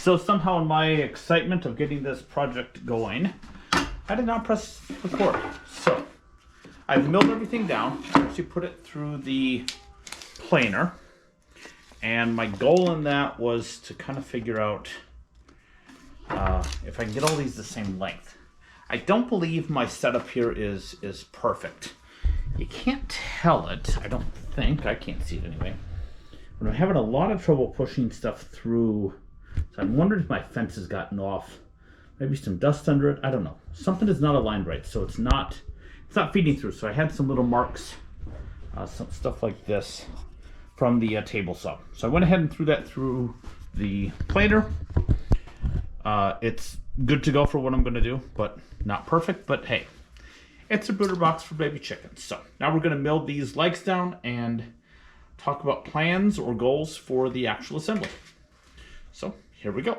So somehow in my excitement of getting this project going, I did not press record. So I've milled everything down. I actually put it through the planer. And my goal in that was to kind of figure out if I can get all these the same length. I don't believe my setup here is perfect. You can't tell it, I don't think. I can't see it anyway. But I'm having a lot of trouble pushing stuff through. So I'm wondering if my fence has gotten off. Maybe some dust under it. I don't know. Something is not aligned right, so it's not feeding through. So I had some little marks, some stuff like this from the table saw. So I went ahead and threw that through the planer. It's good to go for what I'm going to do, but not perfect. But hey, it's a brooder box for baby chickens. So now we're going to mill these legs down and talk about plans or goals for the actual assembly. So here we go.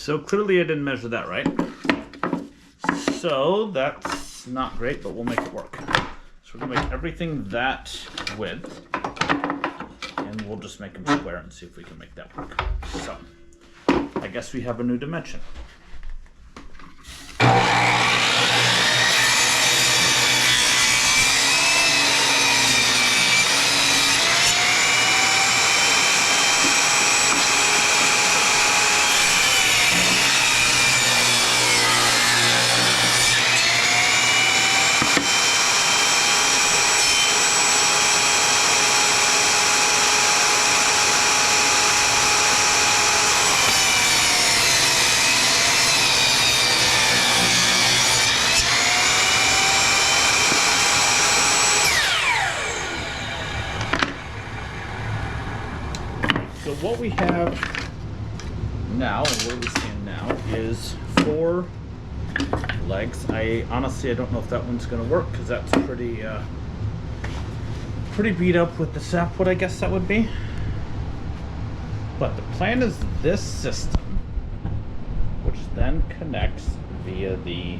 So clearly I didn't measure that right. So that's not great, but we'll make it work. So we're gonna make everything that width, and we'll just make them square and see if we can make that work. So I guess we have a new dimension. So what we have now, and where we stand now, is 4 legs. I honestly don't know if that one's going to work because that's pretty beat up with the sapwood, I guess that would be. But the plan is this system, which then connects via the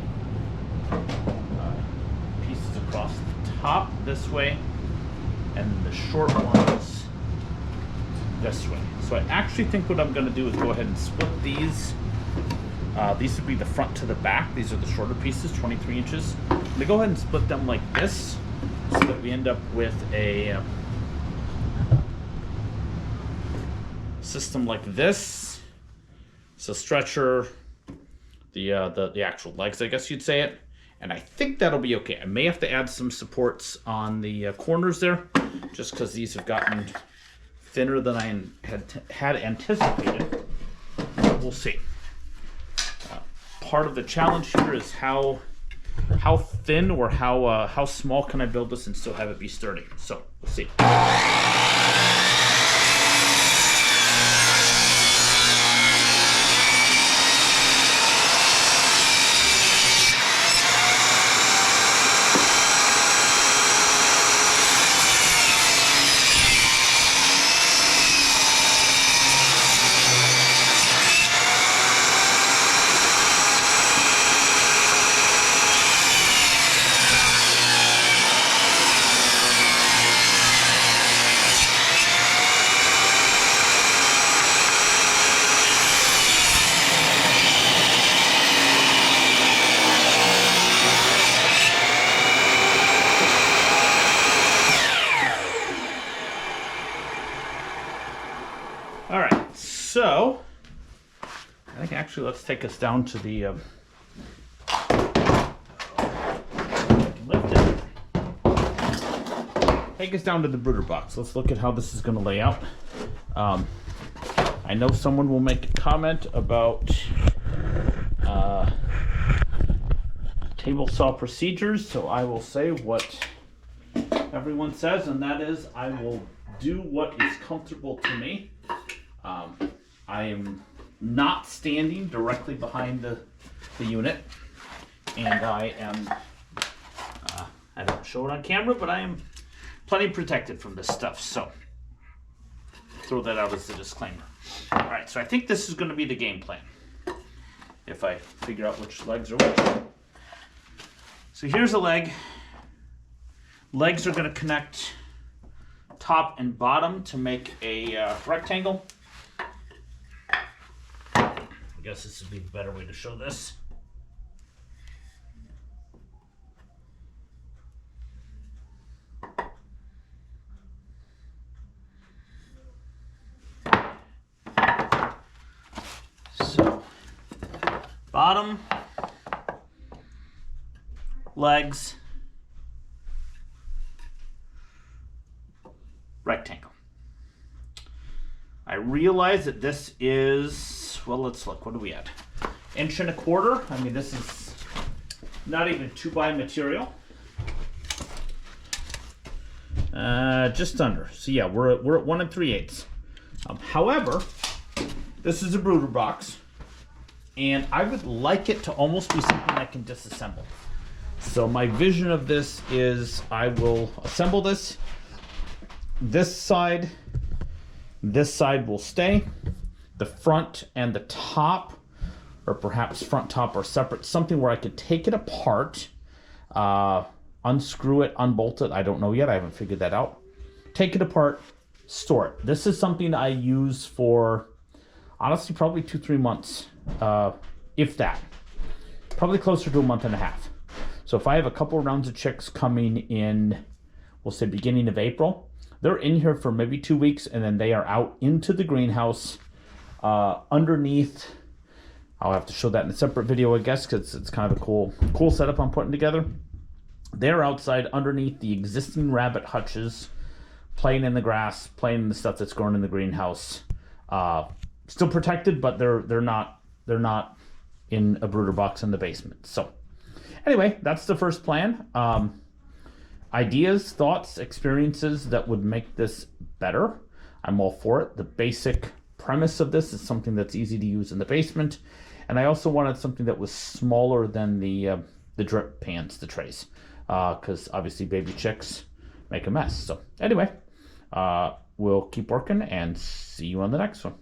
pieces across the top this way, and the short ones this way. So I actually think what I'm going to do is go ahead and split these. These would be the front to the back. These are the shorter pieces, 23 inches. I'm going to go ahead and split them like this so that we end up with a system like this. So stretcher, the actual legs, I guess you'd say it. And I think that'll be okay. I may have to add some supports on the corners there, just because these have gotten thinner than I had anticipated. We'll see. Part of the challenge here is how thin or how small can I build this and still have it be sturdy. So we'll see. All right, so I think actually let's take us down to the lift it. Take us down to the brooder box. Let's look at how this is going to lay out. I know someone will make a comment about table saw procedures, so I will say what everyone says, and that is I will do what is comfortable to me. I am not standing directly behind the unit, and I am, I don't show it on camera, but I am plenty protected from this stuff, so throw that out as a disclaimer. All right, so I think this is going to be the game plan, if I figure out which legs are which. So here's a leg. Legs are going to connect top and bottom to make a rectangle. I guess this would be the better way to show this. So, bottom, legs, rectangle. I realize that this is, well, let's look. What are we at? 1.25 inches. I mean, this is not even 2x material. Just under. So yeah, we're at 1 3/8. However, this is a Brooder box, and I would like it to almost be something I can disassemble. So my vision of this is I will assemble this. This side will stay. The front and the top, or perhaps front top are separate, something where I could take it apart, unscrew it, unbolt it. I don't know yet. I haven't figured that out. Take it apart, store it. This is something I use for, honestly, probably 2-3 months, if that. Probably closer to a month and a half. So if I have a couple rounds of chicks coming in, we'll say beginning of April, they're in here for maybe 2 weeks, and then they are out into the greenhouse underneath. I'll have to show that in a separate video, I guess, because it's kind of a cool setup I'm putting together. They're outside underneath the existing rabbit hutches, playing in the grass, playing in the stuff that's growing in the greenhouse. Still protected, but they're not in a brooder box in the basement. So anyway, that's the first plan. Ideas, thoughts, experiences that would make this better, I'm all for it. The basic premise of this is something that's easy to use in the basement, and I also wanted something that was smaller than the drip pans, the trays, because obviously baby chicks make a mess. So anyway, we'll keep working and see you on the next one.